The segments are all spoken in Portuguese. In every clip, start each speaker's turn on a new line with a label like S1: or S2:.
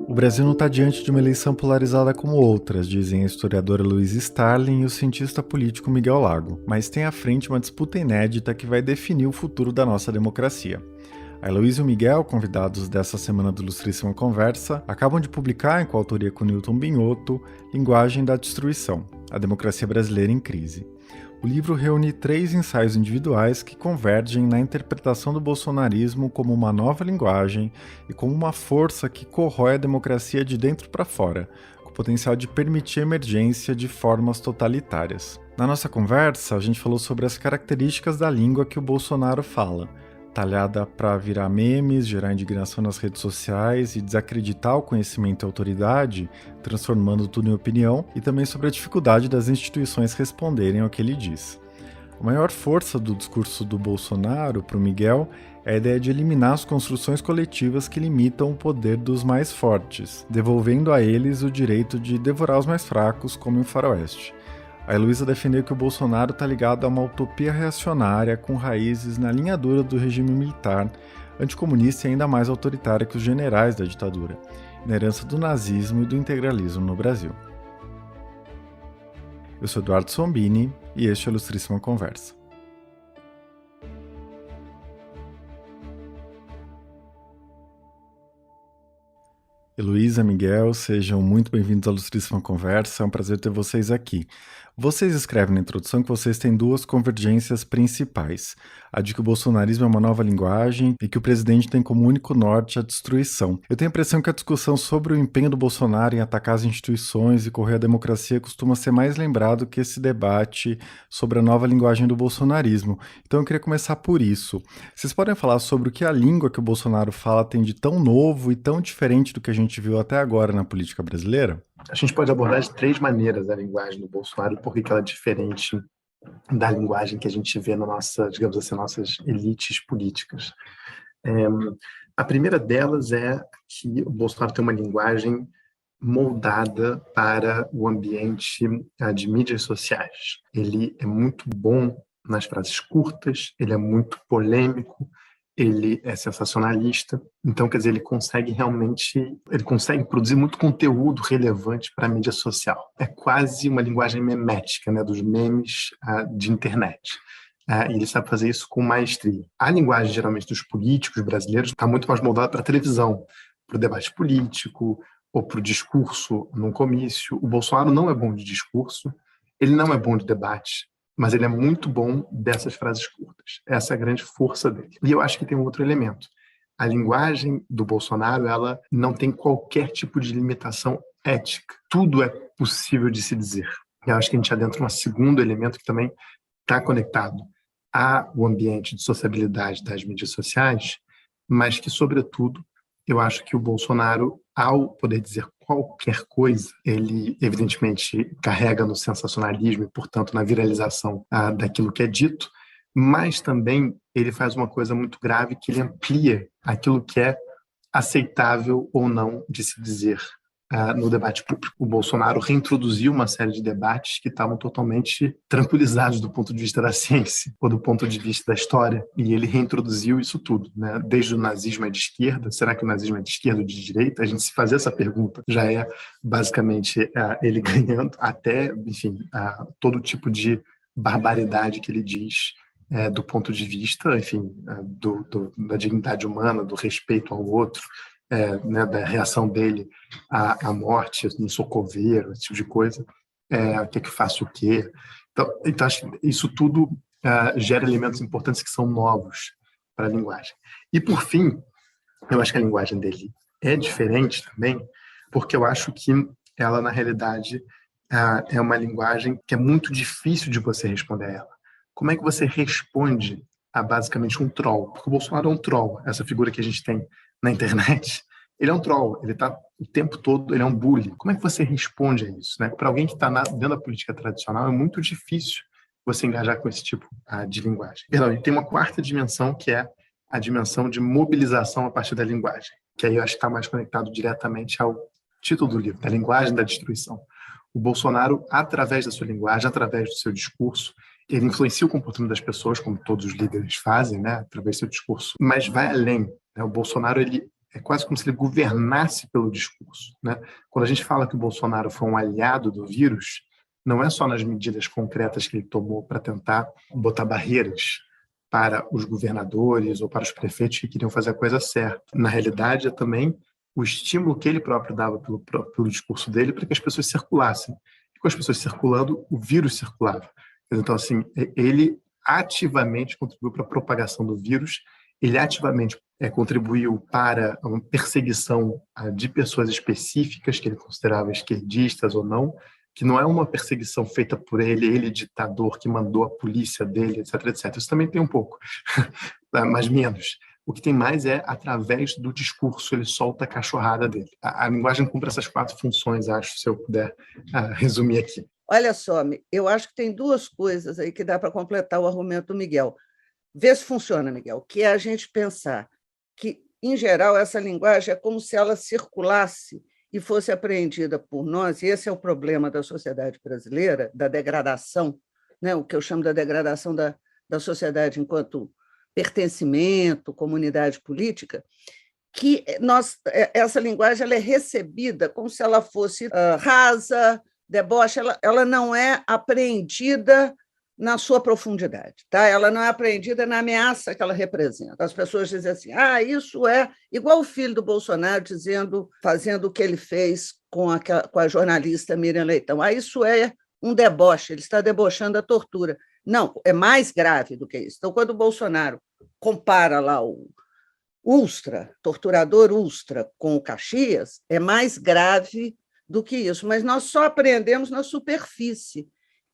S1: O Brasil não está diante de uma eleição polarizada como outras, dizem a historiadora Luiz Starling e o cientista político Miguel Lago, mas tem à frente uma disputa inédita que vai definir o futuro da nossa democracia. A Heloísa e o Miguel, convidados dessa semana do Ilustríssima Conversa, acabam de publicar, em coautoria com Newton Binhoto, Linguagem da Destruição, a democracia brasileira em crise. O livro reúne 3 ensaios individuais que convergem na interpretação do bolsonarismo como uma nova linguagem e como uma força que corrói a democracia de dentro para fora, com o potencial de permitir a emergência de formas totalitárias. Na nossa conversa, a gente falou sobre as características da língua que o Bolsonaro fala, talhada para virar memes, gerar indignação nas redes sociais e desacreditar o conhecimento e a autoridade, transformando tudo em opinião, e também sobre a dificuldade das instituições responderem ao que ele diz. A maior força do discurso do Bolsonaro, para o Miguel, é a ideia de eliminar as construções coletivas que limitam o poder dos mais fortes, devolvendo a eles o direito de devorar os mais fracos, como em Faroeste. A Heloísa defendeu que o Bolsonaro está ligado a uma utopia reacionária com raízes na linha dura do regime militar, anticomunista e ainda mais autoritária que os generais da ditadura, na herança do nazismo e do integralismo no Brasil. Eu sou Eduardo Sombini e este é o Ilustríssima Conversa. Heloísa, Miguel, sejam muito bem-vindos à Ilustríssima Conversa, é um prazer ter vocês aqui. Vocês escrevem na introdução que vocês têm 2 convergências principais, a de que o bolsonarismo é uma nova linguagem e que o presidente tem como único norte a destruição. Eu tenho a impressão que a discussão sobre o empenho do Bolsonaro em atacar as instituições e correr a democracia costuma ser mais lembrado que esse debate sobre a nova linguagem do bolsonarismo. Então eu queria começar por isso. Vocês podem falar sobre o que a língua que o Bolsonaro fala tem de tão novo e tão diferente do que a gente viu até agora na política brasileira?
S2: A gente pode abordar de 3 maneiras a linguagem do Bolsonaro e por que ela é diferente da linguagem que a gente vê na nossa, digamos assim, nossas elites políticas. A primeira delas é que o Bolsonaro tem uma linguagem moldada para o ambiente de mídias sociais. Ele é muito bom nas frases curtas, ele é muito polêmico, ele é sensacionalista, então, quer dizer, ele consegue produzir muito conteúdo relevante para a mídia social. É quase uma linguagem memética, né, dos memes de internet. E ele sabe fazer isso com maestria. A linguagem, geralmente, dos políticos brasileiros está muito mais moldada para a televisão, para o debate político ou para o discurso num comício. O Bolsonaro não é bom de discurso, ele não é bom de debate, mas ele é muito bom dessas frases curtas. Essa é a grande força dele. E eu acho que tem um outro elemento. A linguagem do Bolsonaro, ela não tem qualquer tipo de limitação ética. Tudo é possível de se dizer. Eu acho que a gente adentra um segundo elemento que também está conectado ao ambiente de sociabilidade das mídias sociais, mas que, sobretudo, eu acho que o Bolsonaro, ao poder dizer qualquer coisa, ele evidentemente carrega no sensacionalismo e, portanto, na viralização daquilo que é dito, mas também ele faz uma coisa muito grave, que ele amplia aquilo que é aceitável ou não de se dizer no debate público. O Bolsonaro reintroduziu uma série de debates que estavam totalmente tranquilizados do ponto de vista da ciência ou do ponto de vista da história, e ele reintroduziu isso tudo, né? Desde o nazismo é de esquerda, será que o nazismo é de esquerda ou de direita? A gente se fazer essa pergunta já é basicamente ele ganhando, até, enfim, todo tipo de barbaridade que ele diz do ponto de vista, enfim, da dignidade humana, do respeito ao outro, né, da reação dele à morte, no socoveiro, esse tipo de coisa, que faço o quê? Então acho que isso tudo gera elementos importantes que são novos para a linguagem. E, por fim, eu acho que a linguagem dele é diferente também, porque eu acho que ela, na realidade, é uma linguagem que é muito difícil de você responder a ela. Como é que você responde a, basicamente, um troll? Porque o Bolsonaro é um troll, essa figura que a gente tem na internet. Ele é um troll, ele está o tempo todo, ele é um bully. Como é que você responde a isso, né? Para alguém que está dentro da política tradicional, é muito difícil você engajar com esse tipo de linguagem. Perdão, e tem uma quarta dimensão, que é a dimensão de mobilização a partir da linguagem, que aí eu acho que está mais conectado diretamente ao título do livro, da linguagem da destruição. O Bolsonaro, através da sua linguagem, através do seu discurso, Ele influencia o comportamento das pessoas, como todos os líderes fazem, né, através do seu discurso, mas vai além, né? O Bolsonaro, ele é quase como se ele governasse pelo discurso, né? Quando a gente fala que o Bolsonaro foi um aliado do vírus, não é só nas medidas concretas que ele tomou para tentar botar barreiras para os governadores ou para os prefeitos que queriam fazer a coisa certa. Na realidade, é também o estímulo que ele próprio dava pelo discurso dele para que as pessoas circulassem. E com as pessoas circulando, o vírus circulava. Então, assim, ele ativamente contribuiu para a propagação do vírus, ele ativamente contribuiu para uma perseguição de pessoas específicas que ele considerava esquerdistas ou não, que não é uma perseguição feita por ele ditador, que mandou a polícia dele, etc, etc. Isso também tem um pouco, mas menos. O que tem mais é, através do discurso, ele solta a cachorrada dele. A linguagem cumpre essas 4 funções, acho, se eu puder resumir aqui.
S3: Olha só, eu acho que tem 2 coisas aí que dá para completar o argumento do Miguel. Vê se funciona, Miguel, que é a gente pensar que, em geral, essa linguagem é como se ela circulasse e fosse apreendida por nós, e esse é o problema da sociedade brasileira, da degradação, né? O que eu chamo da degradação da sociedade enquanto pertencimento, comunidade política, que essa linguagem ela é recebida como se ela fosse rasa, deboche, ela não é apreendida na sua profundidade, tá? Ela não é apreendida na ameaça que ela representa. As pessoas dizem assim, isso é igual o filho do Bolsonaro fazendo o que ele fez com a jornalista Miriam Leitão. Isso é um deboche, ele está debochando a tortura. Não, é mais grave do que isso. Então, quando o Bolsonaro compara lá o torturador Ustra, com o Caxias, é mais grave do que isso, mas nós só aprendemos na superfície.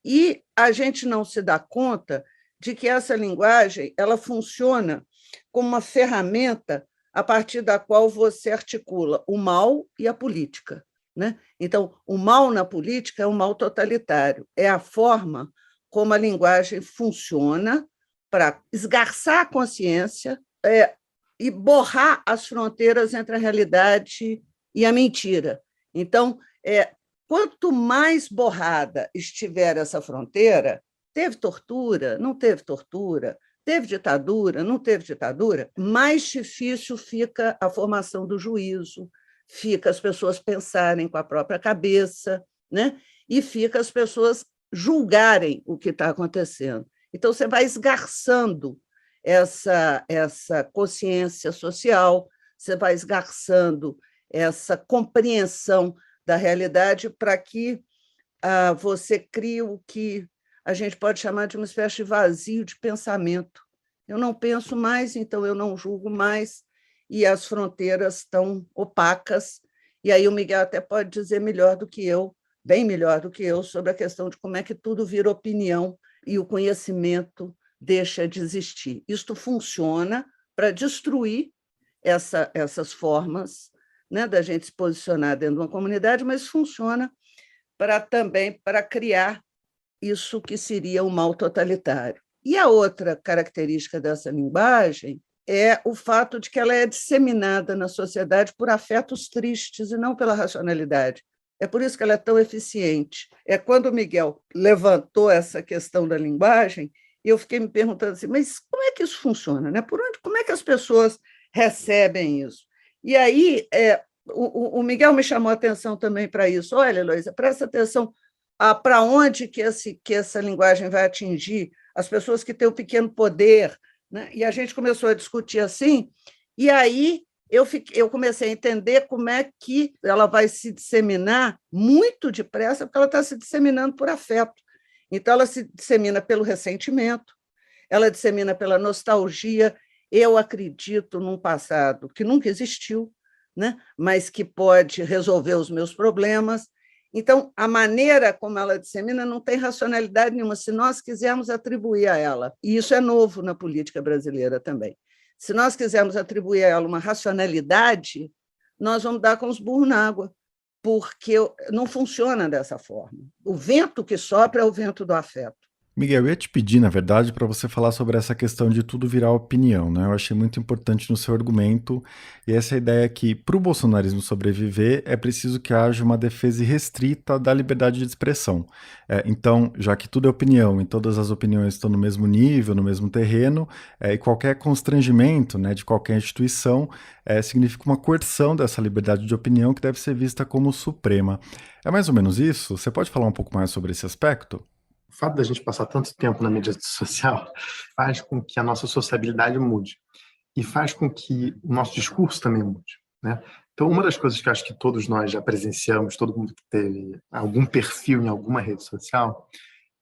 S3: E a gente não se dá conta de que essa linguagem ela funciona como uma ferramenta a partir da qual você articula o mal e a política, né? Então, o mal na política é um mal totalitário, é a forma como a linguagem funciona para esgarçar a consciência e borrar as fronteiras entre a realidade e a mentira. Então, quanto mais borrada estiver essa fronteira, teve tortura, não teve tortura, teve ditadura, não teve ditadura, mais difícil fica a formação do juízo, fica as pessoas pensarem com a própria cabeça, né? E fica as pessoas julgarem o que está acontecendo. Então, você vai esgarçando essa consciência social, você vai esgarçando essa compreensão da realidade para que você crie o que a gente pode chamar de uma espécie de vazio de pensamento. Eu não penso mais, então eu não julgo mais, e as fronteiras estão opacas, e aí o Miguel até pode dizer melhor do que eu, bem melhor do que eu, sobre a questão de como é que tudo vira opinião e o conhecimento deixa de existir. Isto funciona para destruir essas formas, né, da gente se posicionar dentro de uma comunidade, mas funciona também para criar isso que seria o mal totalitário. E a outra característica dessa linguagem é o fato de que ela é disseminada na sociedade por afetos tristes e não pela racionalidade. É por isso que ela é tão eficiente. É quando o Miguel levantou essa questão da linguagem, eu fiquei me perguntando assim, mas como é que isso funciona? Né? Como é que as pessoas recebem isso? E aí, o Miguel me chamou a atenção também para isso. Olha, Heloísa, presta atenção para onde que essa linguagem vai atingir as pessoas que têm o pequeno poder, né? E a gente começou a discutir assim, e aí eu comecei a entender como é que ela vai se disseminar muito depressa, porque ela está se disseminando por afeto. Então, ela se dissemina pelo ressentimento, ela dissemina pela nostalgia. Eu acredito num passado que nunca existiu, né? Mas que pode resolver os meus problemas. Então, a maneira como ela dissemina não tem racionalidade nenhuma, se nós quisermos atribuir a ela, e isso é novo na política brasileira também, se nós quisermos atribuir a ela uma racionalidade, nós vamos dar com os burros na água, porque não funciona dessa forma. O vento que sopra é o vento do afeto.
S1: Miguel, eu ia te pedir, na verdade, para você falar sobre essa questão de tudo virar opinião, né? Eu achei muito importante no seu argumento, e essa ideia que, para o bolsonarismo sobreviver, é preciso que haja uma defesa irrestrita da liberdade de expressão. Então, já que tudo é opinião e todas as opiniões estão no mesmo nível, no mesmo terreno, e qualquer constrangimento, né, de qualquer instituição significa uma coerção dessa liberdade de opinião que deve ser vista como suprema. É mais ou menos isso? Você pode falar um pouco mais sobre esse aspecto?
S2: O fato da gente passar tanto tempo na mídia social faz com que a nossa sociabilidade mude e faz com que o nosso discurso também mude, né? Então, uma das coisas que eu acho que todos nós já presenciamos, todo mundo que teve algum perfil em alguma rede social,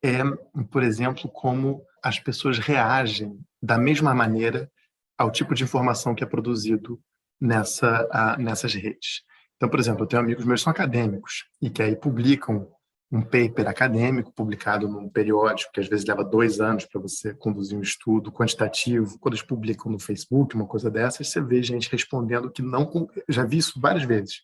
S2: é, por exemplo, como as pessoas reagem da mesma maneira ao tipo de informação que é produzido nessas redes. Então, por exemplo, eu tenho amigos meus que são acadêmicos e que aí publicam um paper acadêmico publicado num periódico que às vezes leva 2 anos para você conduzir um estudo quantitativo. Quando eles publicam no Facebook, uma coisa dessas, você vê gente respondendo que não... Já vi isso várias vezes.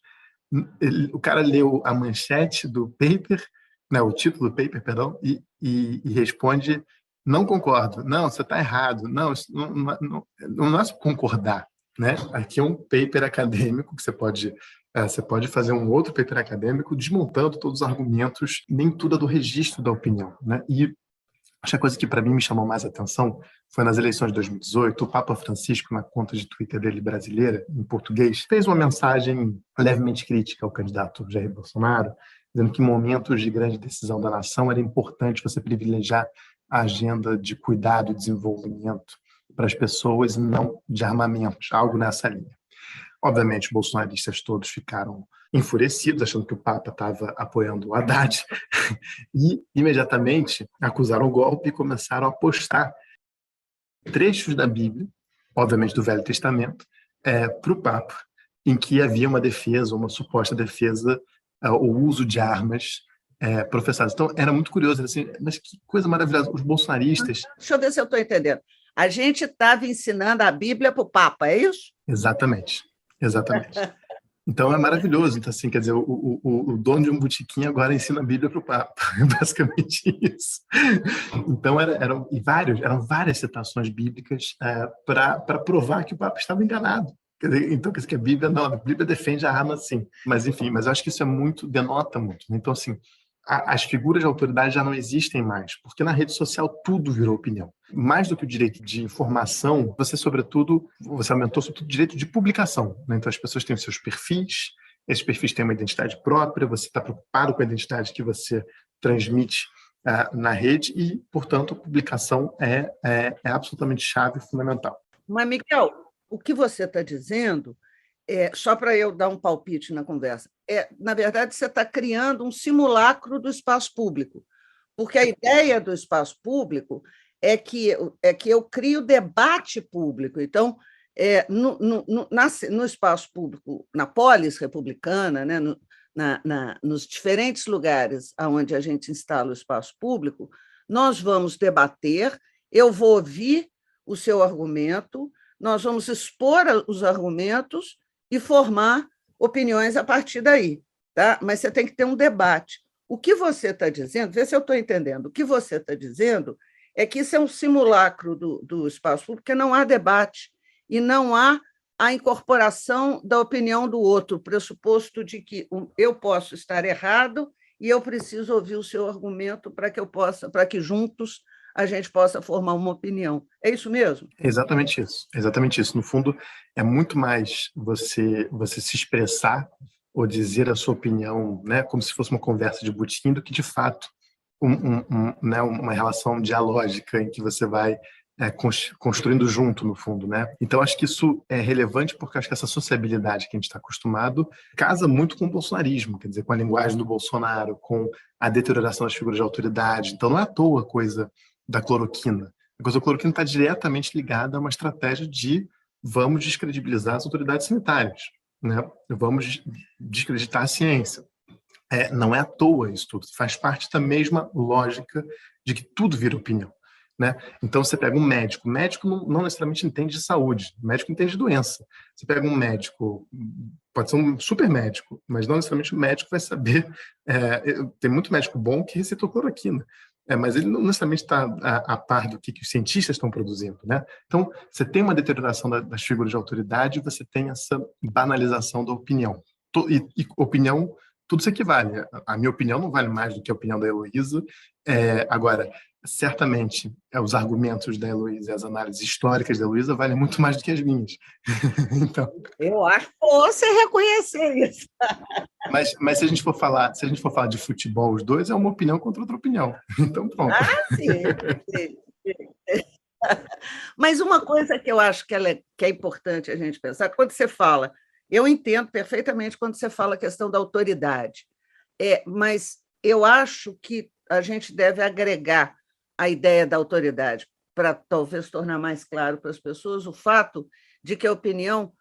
S2: O cara leu a manchete do paper, né, o título do paper, perdão, e responde: não concordo, não, você está errado, não, isso não é só concordar, né? Aqui é um paper acadêmico que você pode fazer um outro paper acadêmico desmontando todos os argumentos, nem tudo é do registro da opinião, né? E acho que a coisa que para mim me chamou mais atenção foi nas eleições de 2018, o Papa Francisco, na conta de Twitter dele brasileira, em português, fez uma mensagem levemente crítica ao candidato Jair Bolsonaro, dizendo que em momentos de grande decisão da nação era importante você privilegiar a agenda de cuidado e desenvolvimento para as pessoas e não de armamentos, algo nessa linha. Obviamente, os bolsonaristas todos ficaram enfurecidos, achando que o Papa estava apoiando o Haddad, e imediatamente acusaram o golpe e começaram a postar trechos da Bíblia, obviamente do Velho Testamento, para o Papa, em que havia uma defesa, uma suposta defesa, o uso de armas professadas. Então, era muito curioso, assim, mas que coisa maravilhosa, os bolsonaristas...
S3: Deixa eu ver se eu estou entendendo. A gente estava ensinando a Bíblia para o Papa, é isso?
S2: Exatamente. Então é maravilhoso. Então, assim, quer dizer, o dono de um botequim agora ensina a Bíblia para o Papa. É basicamente isso. Então eram várias citações bíblicas para provar que o Papa estava enganado. Quer dizer, então, quer dizer, que a Bíblia defende a arma, sim. Mas, enfim, eu acho que isso denota muito. Então, assim, as figuras de autoridade já não existem mais, porque na rede social tudo virou opinião. Mais do que o direito de informação, você aumentou sobretudo o direito de publicação, né? Então as pessoas têm os seus perfis, esses perfis têm uma identidade própria, você está preocupado com a identidade que você transmite na rede e, portanto, a publicação é absolutamente chave e fundamental.
S3: Mas, Miguel, o que você está dizendo, só para eu dar um palpite na conversa, na verdade, você está criando um simulacro do espaço público, porque a ideia do espaço público é que eu crio debate público. Então, no espaço público, na polis republicana, né, nos diferentes lugares onde a gente instala o espaço público, nós vamos debater, eu vou ouvir o seu argumento, nós vamos expor os argumentos e formar opiniões a partir daí, tá? Mas você tem que ter um debate. O que você está dizendo, vê se eu estou entendendo, o que você está dizendo é que isso é um simulacro do espaço público, porque não há debate e não há a incorporação da opinião do outro, o pressuposto de que eu posso estar errado e eu preciso ouvir o seu argumento para que juntos a gente possa formar uma opinião. É isso mesmo?
S2: É exatamente isso. É exatamente isso. No fundo, é muito mais você se expressar ou dizer a sua opinião, né, como se fosse uma conversa de botequim, do que, de fato, né, uma relação dialógica em que você vai construindo junto, no fundo, né? Então, acho que isso é relevante porque acho que essa sociabilidade que a gente está acostumado casa muito com o bolsonarismo, quer dizer, com a linguagem do Bolsonaro, com a deterioração das figuras de autoridade. Então, não é à toa a coisa da cloroquina. A coisa da cloroquina está diretamente ligada a uma estratégia de vamos descredibilizar as autoridades sanitárias, né? Vamos descreditar a ciência. Não é à toa isso tudo, faz parte da mesma lógica de que tudo vira opinião, né? Então você pega um médico, o médico não necessariamente entende de saúde, o médico entende de doença. Você pega um médico, pode ser um super médico, mas não necessariamente o médico vai saber. Tem muito médico bom que receitou cloroquina. Mas ele não necessariamente está a par do que os cientistas estão produzindo, né? Então, você tem uma deterioração das figuras de autoridade e você tem essa banalização da opinião. E opinião, tudo se equivale. A minha opinião não vale mais do que a opinião da Heloísa. Agora, certamente, os argumentos da Heloísa e as análises históricas da Heloísa valem muito mais do que as minhas. Então,
S3: eu acho que você reconhecer isso.
S2: Mas se a gente for falar de futebol, os dois é uma opinião contra outra opinião. Então, pronto.
S3: Sim. Mas uma coisa que eu acho que é importante a gente pensar, quando você fala, eu entendo perfeitamente quando você fala a questão da autoridade, mas eu acho que a gente deve agregar a ideia da autoridade para talvez tornar mais claro para as pessoas o fato de que a opinião,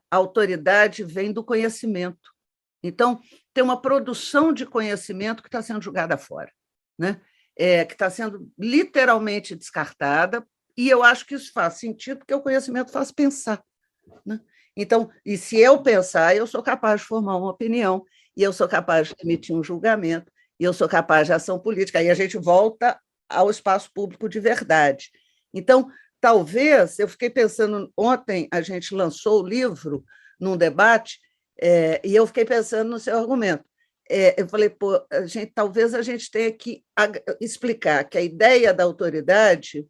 S3: a autoridade vem do conhecimento. Então, tem uma produção de conhecimento que está sendo jogada fora, né? Que está sendo literalmente descartada, e eu acho que isso faz sentido, porque o conhecimento faz pensar, né? Então, e se eu pensar, eu sou capaz de formar uma opinião, e eu sou capaz de emitir um julgamento, e eu sou capaz de ação política. Aí a gente volta ao espaço público de verdade. Então, talvez, eu fiquei pensando, ontem a gente lançou o livro num debate, e eu fiquei pensando no seu argumento. Eu falei, talvez a gente tenha que explicar que a ideia da autoridade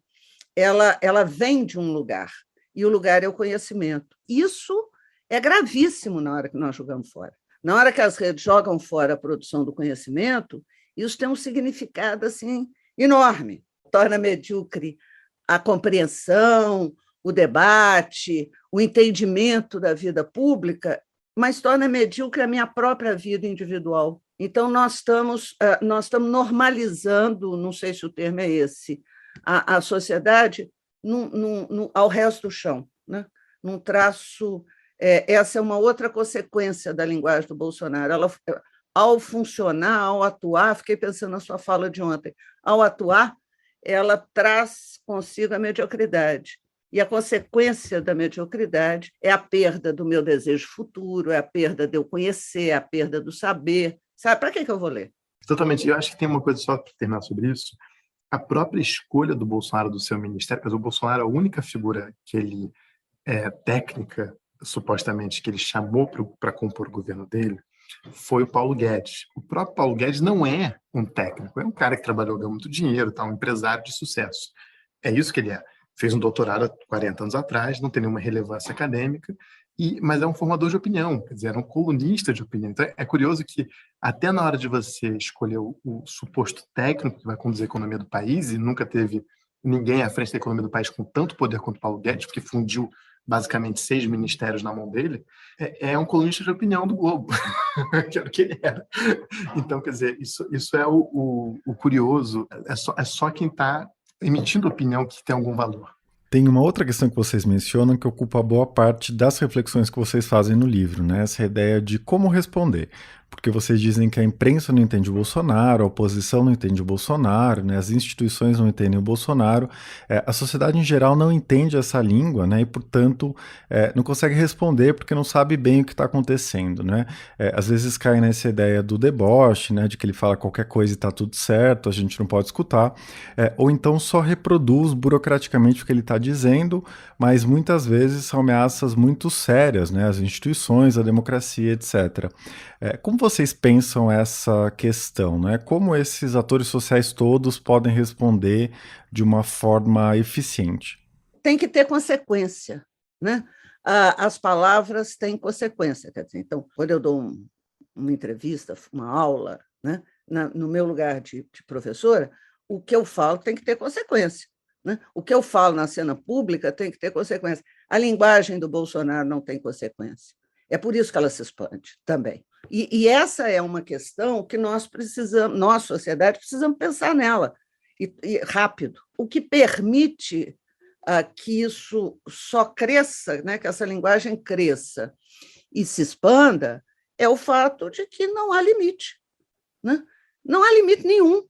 S3: ela vem de um lugar, e o lugar é o conhecimento. Isso é gravíssimo na hora que nós jogamos fora. Na hora que as redes jogam fora a produção do conhecimento, isso tem um significado assim, enorme. Torna medíocre a compreensão, o debate, o entendimento da vida pública, mas torna medíocre a minha própria vida individual. Então, nós estamos normalizando, não sei se o termo é esse, a sociedade ao resto do chão, né? Num traço. Essa é uma outra consequência da linguagem do Bolsonaro. Ela, ao funcionar, ao atuar, fiquei pensando na sua fala de ontem, ao atuar, ela traz consigo a mediocridade. E a consequência da mediocridade é a perda do meu desejo futuro, é a perda de eu conhecer, é a perda do saber. Sabe, para que eu vou ler?
S2: Totalmente. Eu acho que tem uma coisa só para terminar sobre isso. A própria escolha do Bolsonaro, do seu ministério, porque o Bolsonaro, a única figura que ele técnica, supostamente, que ele chamou para compor o governo dele, foi o Paulo Guedes. O próprio Paulo Guedes não é um técnico, é um cara que trabalhou, ganhou muito dinheiro, um empresário de sucesso. É isso que ele é. Fez um doutorado há 40 anos atrás, não tem nenhuma relevância acadêmica, mas é um formador de opinião, quer dizer, era um colunista de opinião. Então, é curioso que, até na hora de você escolher o suposto técnico que vai conduzir a economia do país, e nunca teve ninguém à frente da economia do país com tanto poder quanto o Paulo Guedes, porque fundiu basicamente 6 ministérios na mão dele, é um colunista de opinião do Globo, que era o que ele era. Então, quer dizer, isso é o curioso, é só quem está emitindo opinião que tem algum valor.
S1: Tem uma outra questão que vocês mencionam que ocupa boa parte das reflexões que vocês fazem no livro, né? Essa ideia de como responder. Porque vocês dizem que a imprensa não entende o Bolsonaro, a oposição não entende o Bolsonaro, né? As instituições não entendem o Bolsonaro, a sociedade em geral não entende essa língua, né? E, portanto, não consegue responder porque não sabe bem o que está acontecendo, né? Às vezes cai nessa ideia do deboche, né? De que ele fala qualquer coisa e está tudo certo, a gente não pode escutar, ou então só reproduz burocraticamente o que ele está dizendo, mas muitas vezes são ameaças muito sérias, né? As instituições, a democracia, etc. Como vocês pensam essa questão, né? Como esses atores sociais todos podem responder de uma forma eficiente?
S3: Tem que ter consequência, né? As palavras têm consequência. Quer dizer, então, quando eu dou uma entrevista, uma aula, né? No meu lugar de professora, o que eu falo tem que ter consequência, né? O que eu falo na cena pública tem que ter consequência. A linguagem do Bolsonaro não tem consequência. É por isso que ela se expande também. E essa é uma questão que nós precisamos, nós, sociedade, precisamos pensar nela, e rápido. O que permite que isso só cresça, né, que essa linguagem cresça e se expanda, é o fato de que não há limite, né? Não há limite nenhum.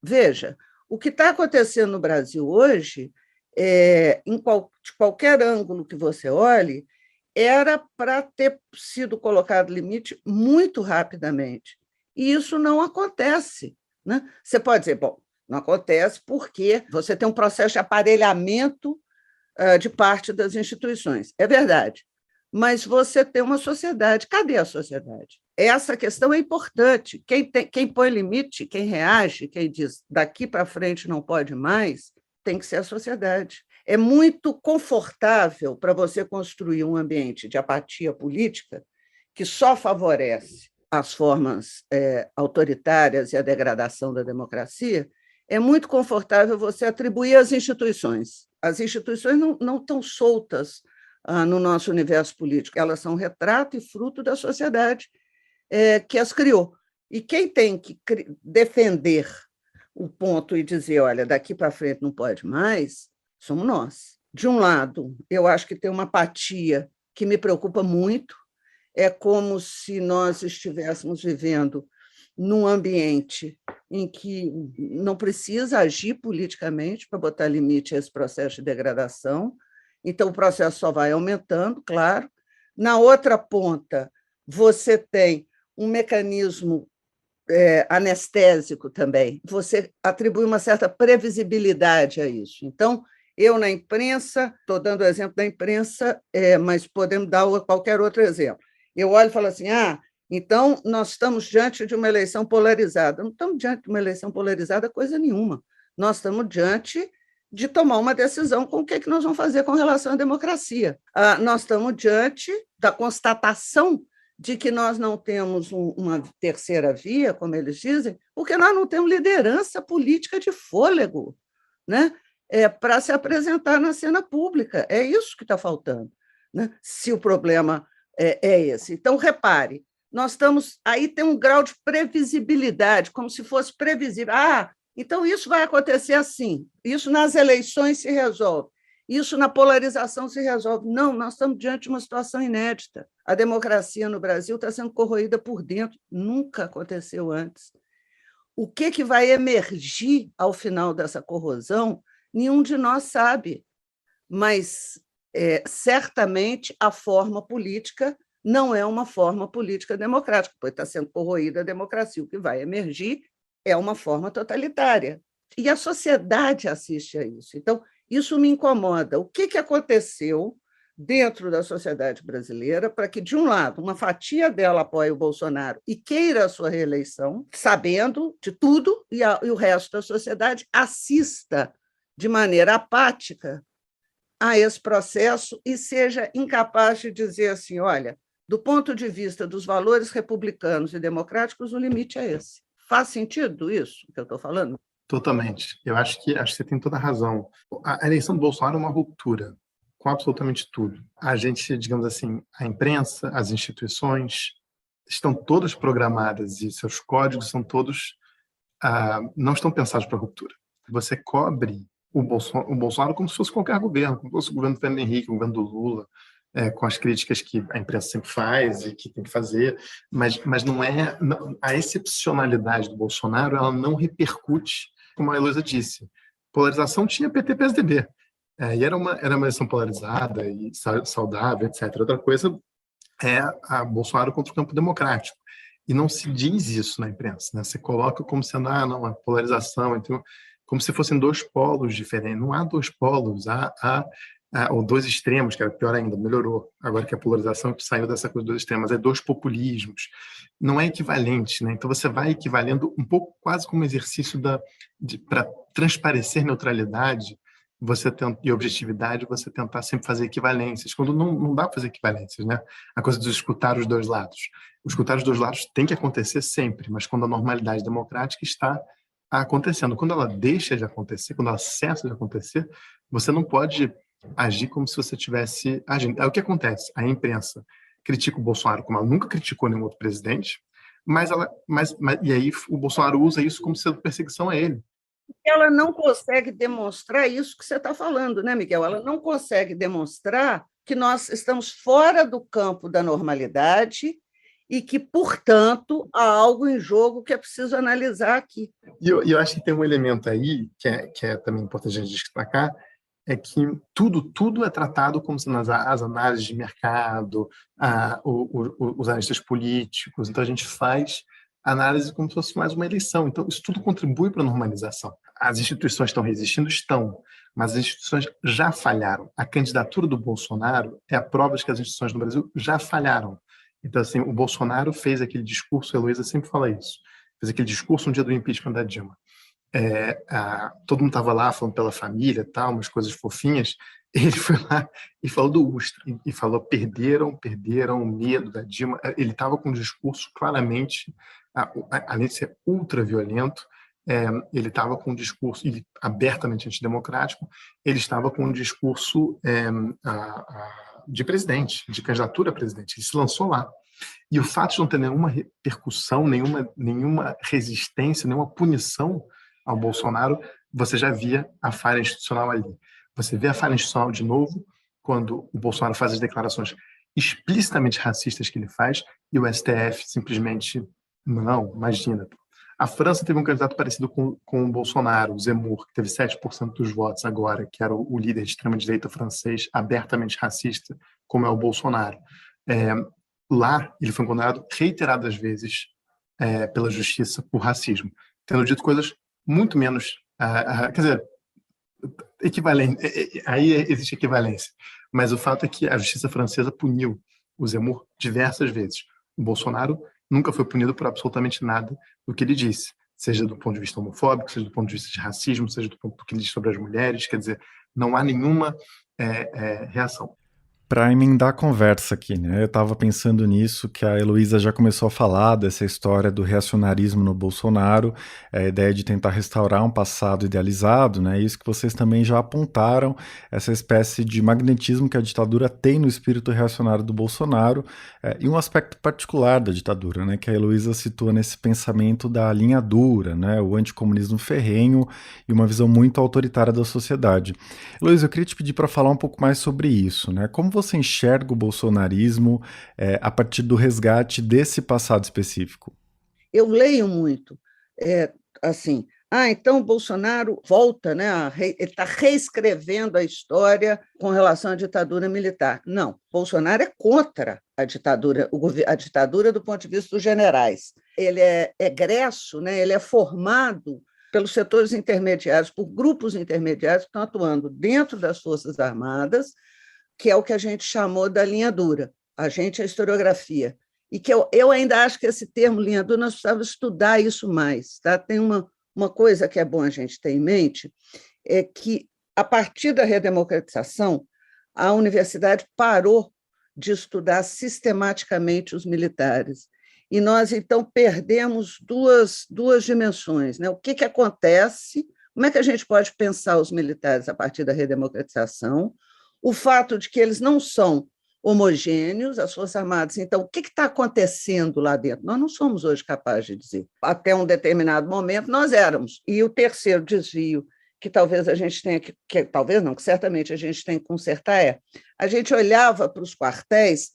S3: Veja, o que está acontecendo no Brasil hoje, de qualquer ângulo que você olhe, era para ter sido colocado limite muito rapidamente. E isso não acontece, né? Você pode dizer, bom, Não acontece porque você tem um processo de aparelhamento de parte das instituições. É verdade. Mas você tem uma sociedade. Cadê a sociedade? Essa questão é importante. Quem põe limite, quem reage, quem diz daqui para frente não pode mais, tem que ser a sociedade. É muito confortável para você construir um ambiente de apatia política que só favorece as formas autoritárias e a degradação da democracia. É muito confortável você atribuir às instituições. As instituições não estão soltas no nosso universo político, elas são retrato e fruto da sociedade que as criou. E quem tem que defender o ponto e dizer, olha, daqui para frente não pode mais, somos nós. De um lado, eu acho que tem uma apatia que me preocupa muito, é como se nós estivéssemos vivendo num ambiente em que não precisa agir politicamente para botar limite a esse processo de degradação, então o processo só vai aumentando, claro. Na outra ponta, você tem um mecanismo anestésico também, você atribui uma certa previsibilidade a isso. Então, eu na imprensa, estou dando o exemplo da imprensa, mas podemos dar qualquer outro exemplo. Eu olho e falo assim, então nós estamos diante de uma eleição polarizada. Não estamos diante de uma eleição polarizada coisa nenhuma. Nós estamos diante de tomar uma decisão com o que nós vamos fazer com relação à democracia. Nós estamos diante da constatação de que nós não temos uma terceira via, como eles dizem, porque nós não temos liderança política de fôlego, né? Para se apresentar na cena pública. É isso que está faltando, né? Se o problema é esse. Então, repare, nós estamos... Aí tem um grau de previsibilidade, como se fosse previsível. Então isso vai acontecer assim, isso nas eleições se resolve, isso na polarização se resolve. Não, nós estamos diante de uma situação inédita. A democracia no Brasil está sendo corroída por dentro, nunca aconteceu antes. O que vai emergir ao final dessa corrosão, nenhum de nós sabe, mas certamente a forma política não é uma forma política democrática, pois está sendo corroída a democracia. O que vai emergir é uma forma totalitária. E a sociedade assiste a isso. Então, isso me incomoda. O que aconteceu dentro da sociedade brasileira para que, de um lado, uma fatia dela apoie o Bolsonaro e queira a sua reeleição, sabendo de tudo, e o resto da sociedade assista de maneira apática a esse processo e seja incapaz de dizer assim, olha, do ponto de vista dos valores republicanos e democráticos, o limite é esse. Faz sentido isso que eu estou falando?
S2: Totalmente. Eu acho que você tem toda a razão. A eleição do Bolsonaro é uma ruptura com absolutamente tudo. A gente, digamos assim, a imprensa, as instituições estão todas programadas e seus códigos são todos não estão pensados para ruptura. Você cobre o Bolsonaro como se fosse qualquer governo, como se fosse o governo do Fernando Henrique, o governo do Lula, com as críticas que a imprensa sempre faz e que tem que fazer, mas não é... A excepcionalidade do Bolsonaro, ela não repercute, como a Heloísa disse. Polarização tinha PT-PSDB, e era uma eleição polarizada e saudável, etc. Outra coisa é a Bolsonaro contra o campo democrático. E não se diz isso na imprensa, né? Você coloca como sendo, não, a polarização, então, como se fossem dois polos diferentes. Não há dois polos, ou dois extremos, que era pior ainda, melhorou. Agora que a polarização saiu dessa coisa dos dois extremos, é dois populismos. Não é equivalente, né? Então você vai equivalendo um pouco quase como exercício para transparecer neutralidade e objetividade, você tentar sempre fazer equivalências, quando não dá para fazer equivalências, né? A coisa de escutar os dois lados. Escutar os dois lados tem que acontecer sempre, mas quando a normalidade democrática está acontecendo. Quando ela deixa de acontecer, quando ela cessa de acontecer, você não pode agir como se você estivesse agindo. É o que acontece. A imprensa critica o Bolsonaro como ela nunca criticou nenhum outro presidente, e aí o Bolsonaro usa isso como sendo perseguição a ele.
S3: Ela não consegue demonstrar isso que você está falando, né, Miguel? Ela não consegue demonstrar que nós estamos fora do campo da normalidade e que, portanto, há algo em jogo que é preciso analisar aqui.
S2: E eu acho que tem um elemento aí que é também importante a gente destacar, é que tudo é tratado como sendo as análises de mercado, os analistas políticos. Então, a gente faz análise como se fosse mais uma eleição. Então, isso tudo contribui para a normalização. As instituições estão resistindo? Estão, mas as instituições já falharam. A candidatura do Bolsonaro é a prova de que as instituições no Brasil já falharam. Então, assim, o Bolsonaro fez aquele discurso, a Heloísa sempre fala isso, fez aquele discurso no dia do impeachment da Dilma. Todo mundo estava lá falando pela família, tal, umas coisas fofinhas. Ele foi lá e falou do Ustra, e falou: perderam o medo da Dilma. Ele estava com um discurso claramente, além de ser ultra violento, ele estava com um discurso abertamente antidemocrático, ele estava com um discurso de presidente, de candidatura a presidente. Ele se lançou lá. E o fato de não ter nenhuma repercussão, nenhuma resistência, nenhuma punição ao Bolsonaro, você já via a falha institucional ali. Você vê a falha institucional de novo quando o Bolsonaro faz as declarações explicitamente racistas que ele faz e o STF simplesmente não, imagina. A França teve um candidato parecido com o Bolsonaro, o Zemmour, que teve 7% dos votos agora, que era o líder de extrema-direita francês, abertamente racista, como é o Bolsonaro. Lá, ele foi condenado reiteradas vezes pela justiça por racismo, tendo dito coisas muito menos... quer dizer, equivalente, aí existe equivalência. Mas o fato é que a justiça francesa puniu o Zemmour diversas vezes. O Bolsonaro nunca foi punido por absolutamente nada do que ele disse, seja do ponto de vista homofóbico, seja do ponto de vista de racismo, seja do ponto do que ele diz sobre as mulheres. Quer dizer, não há nenhuma reação.
S1: Para emendar a conversa aqui, né? Eu estava pensando nisso, que a Heloísa já começou a falar dessa história do reacionarismo no Bolsonaro, a ideia de tentar restaurar um passado idealizado, né? Isso que vocês também já apontaram, essa espécie de magnetismo que a ditadura tem no espírito reacionário do Bolsonaro, e um aspecto particular da ditadura, né? Que a Heloísa situa nesse pensamento da linha dura, né? O anticomunismo ferrenho e uma visão muito autoritária da sociedade. Heloísa, eu queria te pedir para falar um pouco mais sobre isso, né? Como você enxerga o bolsonarismo a partir do resgate desse passado específico?
S3: Eu leio muito, assim, então o Bolsonaro volta, né, ele está reescrevendo a história com relação à ditadura militar. Não, Bolsonaro é contra a ditadura do ponto de vista dos generais. Ele é egresso, né, ele é formado pelos setores intermediários, por grupos intermediários que estão atuando dentro das Forças Armadas, que é o que a gente chamou da linha dura, a historiografia. E que eu ainda acho que esse termo linha dura, nós precisamos estudar isso mais. Tá? Tem uma coisa que é bom a gente ter em mente, é que, a partir da redemocratização, a universidade parou de estudar sistematicamente os militares. E nós, então, perdemos duas dimensões. Né? O que acontece, como é que a gente pode pensar os militares a partir da redemocratização, o fato de que eles não são homogêneos, as Forças Armadas. Então, o que está acontecendo lá dentro? Nós não somos hoje capazes de dizer. Até um determinado momento, nós éramos. E o terceiro desvio, que talvez a gente tenha talvez não, que certamente a gente tem que consertar, a gente olhava para os quartéis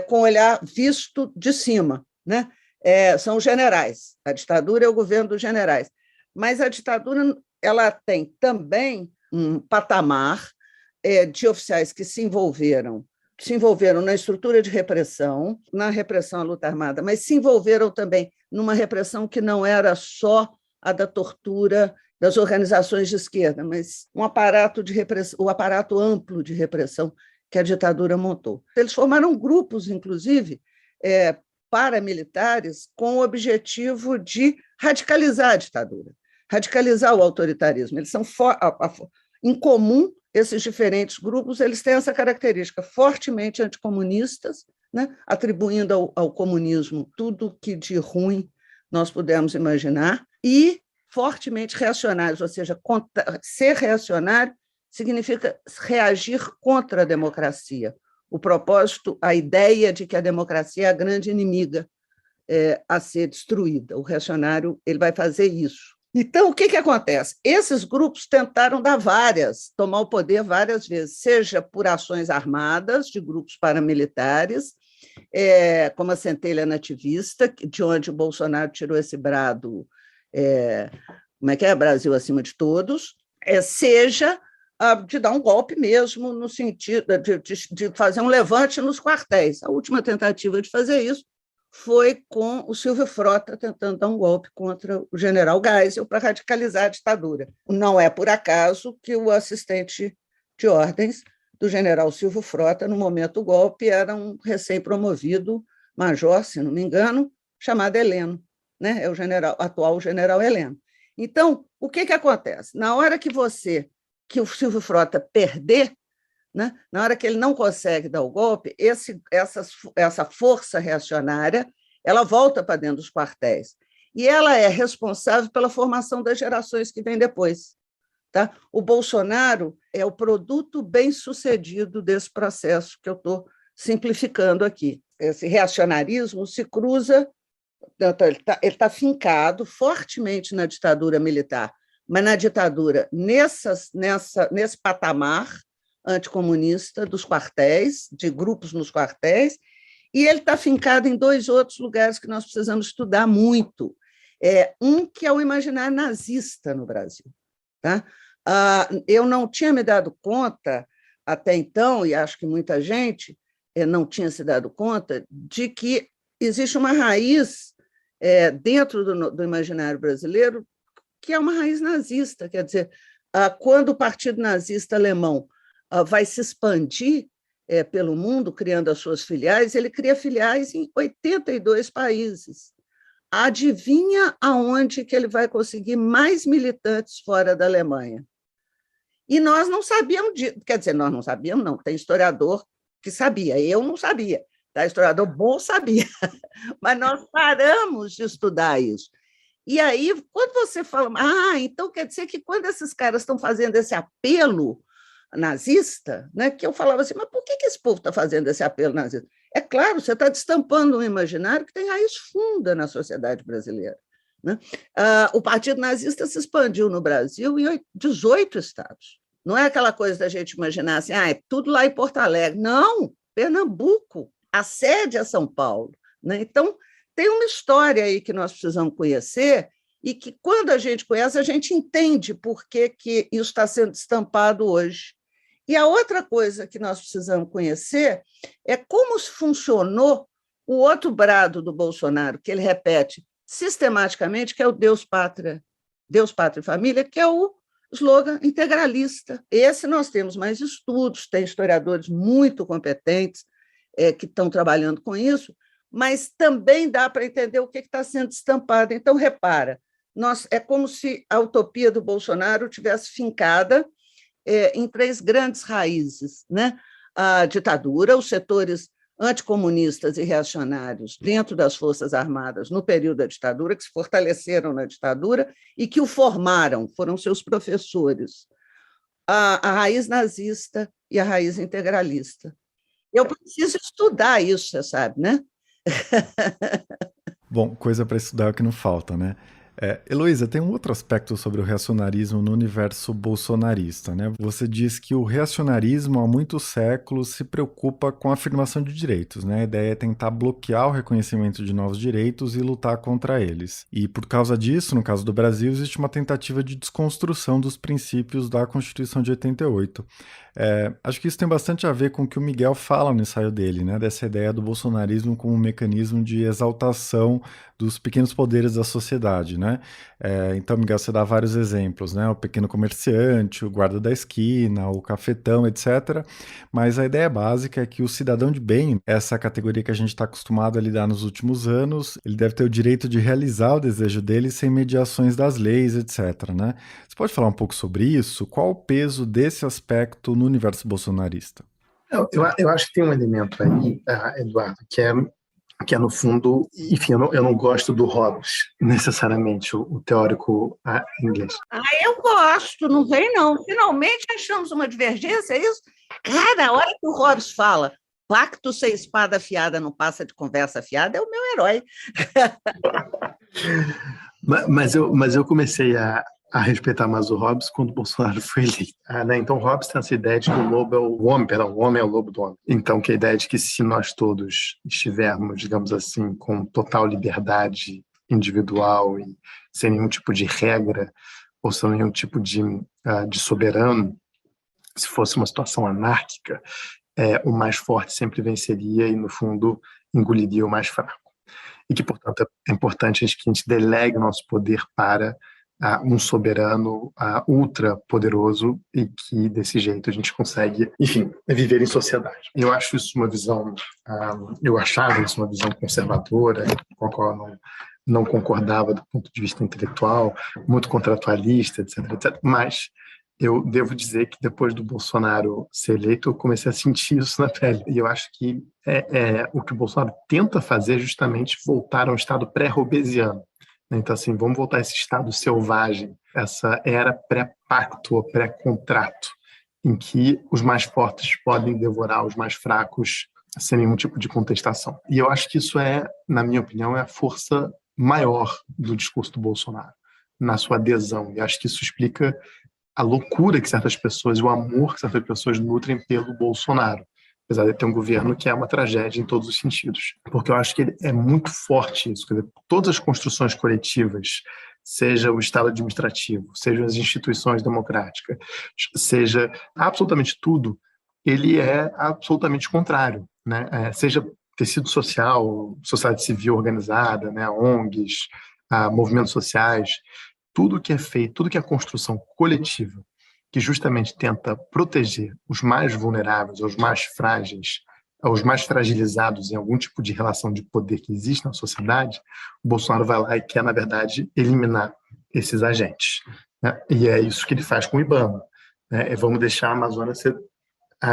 S3: com o olhar visto de cima, né? São os generais. A ditadura é o governo dos generais. Mas a ditadura ela tem também um patamar de oficiais que se envolveram na estrutura de repressão, na repressão à luta armada, mas se envolveram também numa repressão que não era só a da tortura das organizações de esquerda, mas um aparato de repressão, o aparato amplo de repressão que a ditadura montou. Eles formaram grupos, inclusive, paramilitares, com o objetivo de radicalizar a ditadura, radicalizar o autoritarismo. Eles são em comum. Esses diferentes grupos eles têm essa característica fortemente anticomunistas, né? Atribuindo ao comunismo tudo que de ruim nós pudemos imaginar, e fortemente reacionários, ou seja, ser reacionário significa reagir contra a democracia. O propósito, a ideia de que a democracia é a grande inimiga a ser destruída. O reacionário ele vai fazer isso. Então, o que acontece? Esses grupos tentaram tomar o poder várias vezes, seja por ações armadas de grupos paramilitares, como a Centelha Nativista, de onde o Bolsonaro tirou esse brado, Brasil acima de todos, seja de dar um golpe mesmo, no sentido de fazer um levante nos quartéis. A última tentativa de fazer isso foi com o Silvio Frota tentando dar um golpe contra o general Geisel para radicalizar a ditadura. Não é por acaso que o assistente de ordens do general Silvio Frota, no momento do golpe, era um recém-promovido major, se não me engano, chamado Heleno, né? É o atual general Heleno. Então, o que acontece? Na hora que o Silvio Frota perder, né? Na hora que ele não consegue dar o golpe, essa força reacionária ela volta para dentro dos quartéis. E ela é responsável pela formação das gerações que vêm depois. Tá? O Bolsonaro é o produto bem-sucedido desse processo que eu estou simplificando aqui. Esse reacionarismo se cruza, ele tá fincado fortemente na ditadura militar, mas na ditadura, nesse patamar anticomunista dos quartéis, de grupos nos quartéis, e ele está fincado em 2 outros lugares que nós precisamos estudar muito. Um que é o imaginário nazista no Brasil. Tá? Eu não tinha me dado conta, até então, e acho que muita gente não tinha se dado conta, de que existe uma raiz dentro do imaginário brasileiro que é uma raiz nazista. Quer dizer, quando o Partido Nazista Alemão vai se expandir pelo mundo, criando as suas filiais, ele cria filiais em 82 países. Adivinha aonde que ele vai conseguir mais militantes fora da Alemanha? E nós não sabíamos disso. Quer dizer, nós não sabíamos, não. Tem historiador que sabia, eu não sabia. Tá? Historiador bom sabia. Mas nós paramos de estudar isso. E aí, quando você fala, então quer dizer que quando esses caras estão fazendo esse apelo nazista, né, que eu falava assim, mas por que esse povo está fazendo esse apelo nazista? É claro, você está destampando um imaginário que tem raiz funda na sociedade brasileira. Né? O Partido Nazista se expandiu no Brasil em 18 estados. Não é aquela coisa da gente imaginar assim, é tudo lá em Porto Alegre. Não, Pernambuco, a sede é São Paulo. Né? Então, tem uma história aí que nós precisamos conhecer e que, quando a gente conhece, a gente entende por que isso está sendo destampado hoje. E a outra coisa que nós precisamos conhecer é como funcionou o outro brado do Bolsonaro, que ele repete sistematicamente, que é o Deus, Pátria e Família, que é o slogan integralista. Esse nós temos mais estudos, tem historiadores muito competentes que estão trabalhando com isso, mas também dá para entender o que está sendo estampado. Então, repara, é como se a utopia do Bolsonaro tivesse fincada em 3 grandes raízes, né? A ditadura, os setores anticomunistas e reacionários dentro das Forças Armadas no período da ditadura, que se fortaleceram na ditadura e que o formaram, foram seus professores. A raiz nazista e a raiz integralista. Eu preciso estudar isso, você sabe, né?
S1: Bom, coisa para estudar é o que não falta, né? Heloísa, tem um outro aspecto sobre o reacionarismo no universo bolsonarista, né? Você diz que o reacionarismo há muitos séculos se preocupa com a afirmação de direitos, né? A ideia é tentar bloquear o reconhecimento de novos direitos e lutar contra eles. E por causa disso, no caso do Brasil, existe uma tentativa de desconstrução dos princípios da Constituição de 88. Acho que isso tem bastante a ver com o que o Miguel fala no ensaio dele, né? Dessa ideia do bolsonarismo como um mecanismo de exaltação dos pequenos poderes da sociedade, né? Então, Miguel, você dá vários exemplos, né? O pequeno comerciante, o guarda da esquina, o cafetão, etc. Mas a ideia básica é que o cidadão de bem, essa categoria que a gente está acostumado a lidar nos últimos anos, ele deve ter o direito de realizar o desejo dele sem mediações das leis, etc., né? Você pode falar um pouco sobre isso? Qual o peso desse aspecto no universo bolsonarista?
S2: Eu acho que tem um elemento aí, Eduardo, que é no fundo, enfim, eu não gosto do Hobbes, necessariamente, o teórico inglês.
S3: Eu gosto, não vem não. Finalmente achamos uma divergência, é isso? Cara, a hora que o Hobbes fala, pacto sem espada afiada não passa de conversa afiada, é o meu herói.
S2: Mas eu comecei a respeitar mais o Hobbes quando o Bolsonaro foi eleito. Né? Então, Hobbes tem essa ideia de que o homem é o lobo do homem. Então, que a ideia de que se nós todos estivermos, digamos assim, com total liberdade individual e sem nenhum tipo de regra ou sem nenhum tipo de soberano, se fosse uma situação anárquica, o mais forte sempre venceria e, no fundo, engoliria o mais fraco. e que, portanto, é importante que a gente delegue o nosso poder para um soberano ultra poderoso e que, desse jeito, a gente consegue, enfim, viver em sociedade. Eu acho isso uma visão, eu achava isso uma visão conservadora, com a qual eu não concordava do ponto de vista intelectual, muito contratualista, etc, etc. Mas eu devo dizer que depois do Bolsonaro ser eleito, eu comecei a sentir isso na pele. E eu acho que o que o Bolsonaro tenta fazer é justamente voltar a um estado pré-robesiano. Então, assim, vamos voltar a esse estado selvagem, essa era pré-pacto ou pré-contrato, em que os mais fortes podem devorar os mais fracos sem nenhum tipo de contestação. E eu acho que isso na minha opinião, é a força maior do discurso do Bolsonaro, na sua adesão. E acho que isso explica a loucura que certas pessoas, o amor que certas pessoas nutrem pelo Bolsonaro, apesar de ter um governo que é uma tragédia em todos os sentidos. Porque eu acho que ele é muito forte isso. Quer dizer, todas as construções coletivas, seja o Estado administrativo, seja as instituições democráticas, seja absolutamente tudo, ele é absolutamente contrário, né? Seja tecido social, sociedade civil organizada, né? ONGs, movimentos sociais, tudo que é feito, tudo que é construção coletiva, que justamente tenta proteger os mais vulneráveis, os mais frágeis, os mais fragilizados em algum tipo de relação de poder que existe na sociedade, o Bolsonaro vai lá e quer, na verdade, eliminar esses agentes, né? E é isso que ele faz com o IBAMA, né? Vamos deixar a Amazônia ser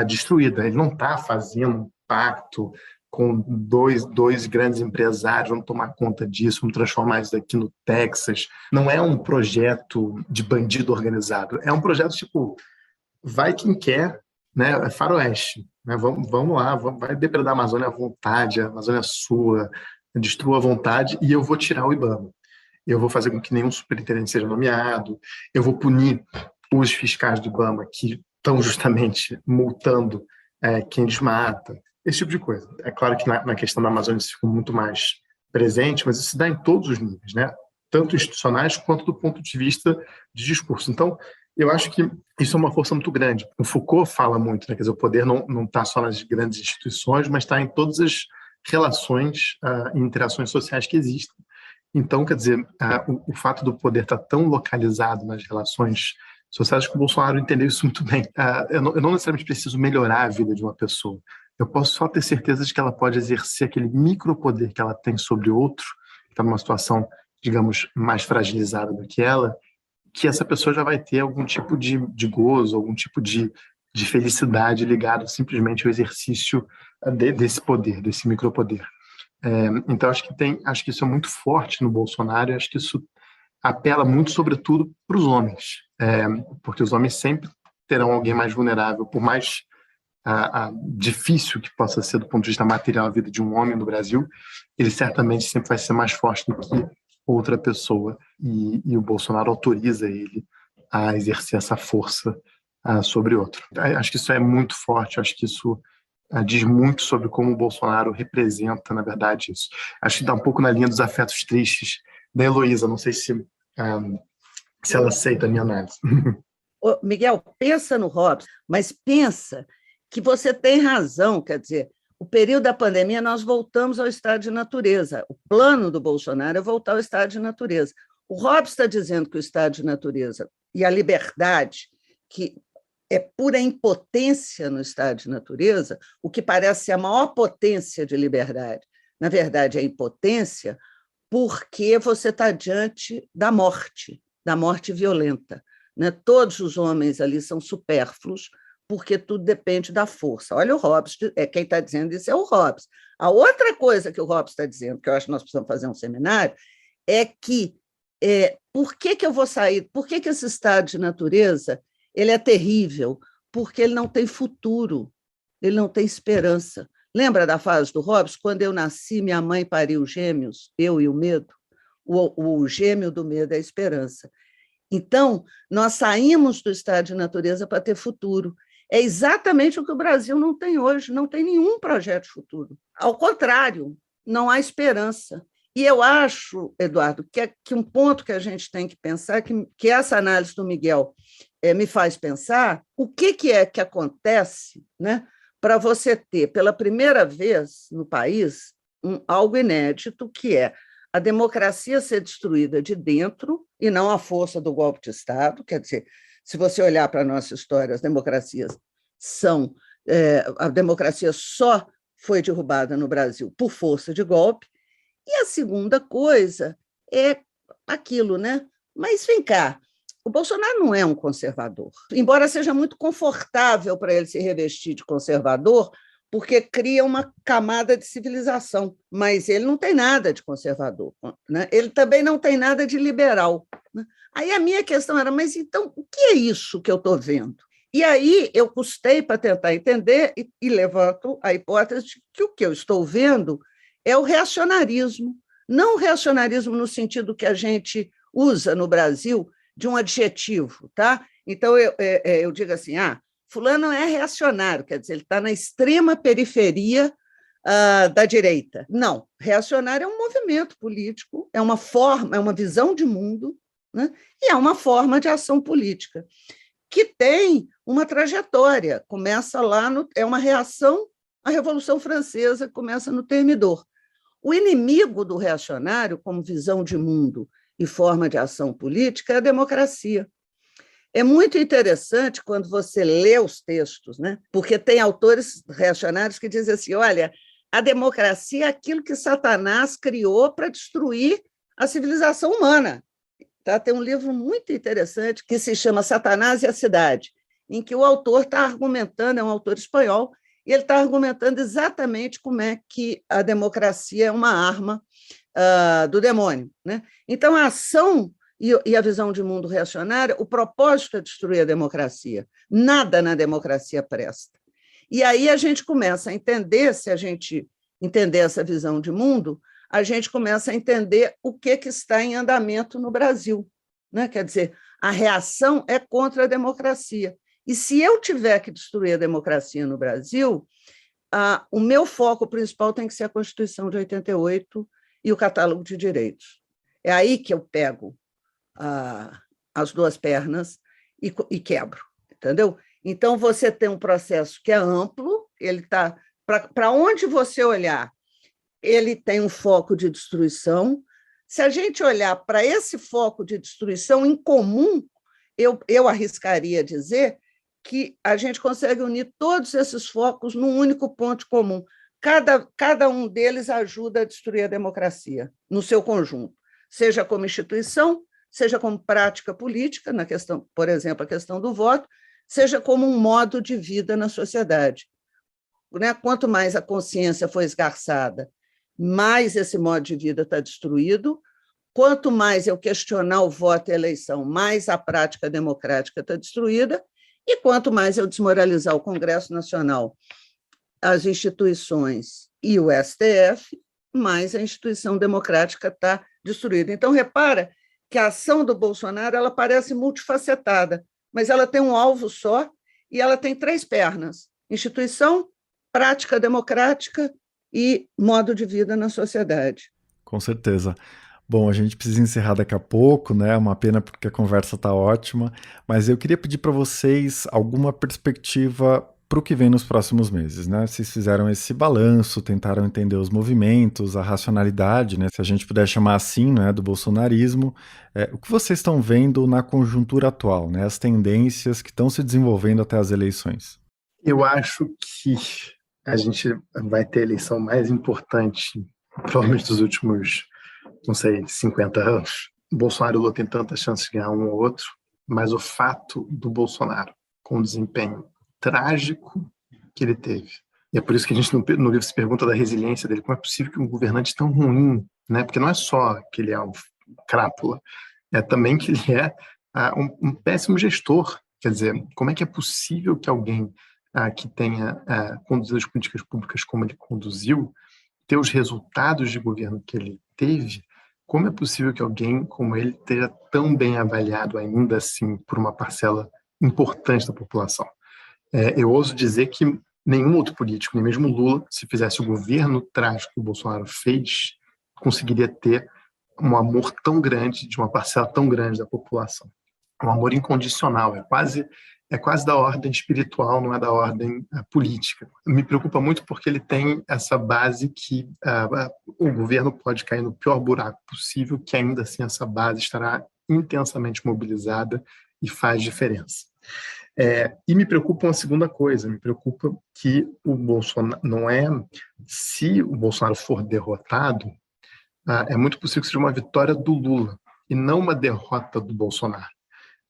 S2: destruída. Ele não está fazendo um pacto com dois grandes empresários, vamos tomar conta disso, vamos transformar isso aqui no Texas. Não é um projeto de bandido organizado, é um projeto tipo, vai quem quer, né? É faroeste, né? Vamos lá, vai depredar a Amazônia à vontade, a Amazônia é sua, destrua à vontade, e eu vou tirar o IBAMA. Eu vou fazer com que nenhum superintendente seja nomeado, eu vou punir os fiscais do IBAMA que estão justamente multando quem desmata, esse tipo de coisa. É claro que na questão da Amazônia isso ficou muito mais presente, mas isso se dá em todos os níveis, né? Tanto institucionais quanto do ponto de vista de discurso. Então, eu acho que isso é uma força muito grande. O Foucault fala muito, né? Quer dizer, o poder não está só nas grandes instituições, mas está em todas as relações e interações sociais que existem. Então, quer dizer, o fato do poder estar tão localizado nas relações sociais, que o Bolsonaro entendeu isso muito bem. Eu não necessariamente preciso melhorar a vida de uma pessoa. Eu posso só ter certeza de que ela pode exercer aquele micropoder que ela tem sobre outro, que está numa situação, digamos, mais fragilizada do que ela, que essa pessoa já vai ter algum tipo de gozo, algum tipo de felicidade ligado simplesmente ao exercício desse poder, desse micropoder. Então, acho que isso é muito forte no Bolsonaro, e acho que isso apela muito, sobretudo, para os homens, porque os homens sempre terão alguém mais vulnerável, por mais difícil que possa ser do ponto de vista material a vida de um homem no Brasil, ele certamente sempre vai ser mais forte do que outra pessoa, e o Bolsonaro autoriza ele a exercer essa força sobre outro. Acho que isso é muito forte, acho que isso diz muito sobre como o Bolsonaro representa, na verdade, isso. Acho que dá um pouco na linha dos afetos tristes da Heloísa, não sei se ela aceita a minha análise.
S3: Miguel, pensa no Robson, mas pensa que você tem razão, quer dizer, o período da pandemia nós voltamos ao estado de natureza. O plano do Bolsonaro é voltar ao estado de natureza. O Robson está dizendo que o estado de natureza e a liberdade, que é pura impotência no estado de natureza, o que parece ser a maior potência de liberdade, na verdade é impotência, porque você está diante da morte violenta, né? Todos os homens ali são supérfluos, porque tudo depende da força. Olha o Hobbes, quem está dizendo isso é o Hobbes. A outra coisa que o Hobbes está dizendo, que eu acho que nós precisamos fazer um seminário, é que por que eu vou sair? Por que esse estado de natureza ele é terrível? Porque ele não tem futuro, ele não tem esperança. Lembra da fase do Hobbes? Quando eu nasci, minha mãe pariu gêmeos, eu e o medo. O gêmeo do medo é a esperança. Então, nós saímos do estado de natureza para ter futuro. É exatamente o que o Brasil não tem hoje, não tem nenhum projeto de futuro. Ao contrário, não há esperança. E eu acho, Eduardo, que um ponto que a gente tem que pensar, que essa análise do Miguel me faz pensar, o que é que acontece, né, para você ter, pela primeira vez no país, algo inédito, que é a democracia ser destruída de dentro e não a força do golpe de Estado. Quer dizer, se você olhar para a nossa história, as democracias são... a democracia só foi derrubada no Brasil por força de golpe. E a segunda coisa é aquilo, né? Mas vem cá, o Bolsonaro não é um conservador, embora seja muito confortável para ele se revestir de conservador, porque cria uma camada de civilização, mas ele não tem nada de conservador, né? Ele também não tem nada de liberal, né? Aí a minha questão era, mas então, o que é isso que eu estou vendo? E aí eu custei para tentar entender e levanto a hipótese de que o que eu estou vendo é o reacionarismo, não o reacionarismo no sentido que a gente usa no Brasil de um adjetivo, tá? Então eu digo assim, fulano é reacionário, quer dizer, ele está na extrema periferia da direita. Não, reacionário é um movimento político, é uma forma, é uma visão de mundo, né? E é uma forma de ação política que tem uma trajetória, começa lá, é uma reação à Revolução Francesa, começa no Termidor. O inimigo do reacionário, como visão de mundo e forma de ação política, é a democracia. É muito interessante quando você lê os textos, né? Porque tem autores reacionários que dizem assim, olha, a democracia é aquilo que Satanás criou para destruir a civilização humana. Tá? Tem um livro muito interessante que se chama Satanás e a Cidade, em que o autor está argumentando, é um autor espanhol, e ele está argumentando exatamente como é que a democracia é uma arma do demônio, né? Então, a ação e a visão de mundo reacionária, o propósito é destruir a democracia. Nada na democracia presta. E aí a gente começa a entender, se a gente entender essa visão de mundo, a gente começa a entender o que está em andamento no Brasil, né? Quer dizer, a reação é contra a democracia. E se eu tiver que destruir a democracia no Brasil, o meu foco principal tem que ser a Constituição de 88 e o catálogo de direitos. É aí que eu pego as duas pernas e quebro, entendeu? Então, você tem um processo que é amplo, ele está... Para onde você olhar, ele tem um foco de destruição. Se a gente olhar para esse foco de destruição em comum, eu arriscaria dizer que a gente consegue unir todos esses focos num único ponto comum. Cada um deles ajuda a destruir a democracia, no seu conjunto, seja como instituição, seja como prática política, na questão, por exemplo, a questão do voto, seja como um modo de vida na sociedade. Né? Quanto mais a consciência for esgarçada, mais esse modo de vida está destruído. Quanto mais eu questionar o voto e a eleição, mais a prática democrática está destruída. E quanto mais eu desmoralizar o Congresso Nacional, as instituições e o STF, mais a instituição democrática está destruída. Então, repara que a ação do Bolsonaro ela parece multifacetada, mas ela tem um alvo só e ela tem 3 pernas: instituição, prática democrática e modo de vida na sociedade.
S1: Com certeza. Bom, a gente precisa encerrar daqui a pouco, né? Uma pena porque a conversa está ótima, mas eu queria pedir para vocês alguma perspectiva para o que vem nos próximos meses, né? Vocês fizeram esse balanço, tentaram entender os movimentos, a racionalidade, né? Se a gente puder chamar assim, né? Do bolsonarismo. O que vocês estão vendo na conjuntura atual, né? As tendências que estão se desenvolvendo até as eleições?
S2: Eu acho que a gente vai ter a eleição mais importante, provavelmente dos últimos, não sei, 50 anos. O Bolsonaro Lula tem tantas chances de ganhar um ou outro, mas o fato do Bolsonaro, com o desempenho trágico que ele teve, e é por isso que a gente no livro se pergunta da resiliência dele, como é possível que um governante tão ruim, né? Porque não é só que ele é um crápula, é também que ele é um péssimo gestor. Quer dizer, como é que é possível que alguém que tenha conduzido as políticas públicas como ele conduziu, ter os resultados de governo que ele teve, como é possível que alguém como ele esteja tão bem avaliado ainda assim por uma parcela importante da população? Eu ouso dizer que nenhum outro político, nem mesmo Lula, se fizesse o governo trágico que o Bolsonaro fez, conseguiria ter um amor tão grande de uma parcela tão grande da população. Um amor incondicional, é quase é quase da ordem espiritual, não é da ordem política. Me preocupa muito porque ele tem essa base que o governo pode cair no pior buraco possível, que ainda assim essa base estará intensamente mobilizada e faz diferença. E me preocupa uma segunda coisa, me preocupa que o Bolsonaro, se o Bolsonaro for derrotado, é muito possível que seja uma vitória do Lula e não uma derrota do Bolsonaro.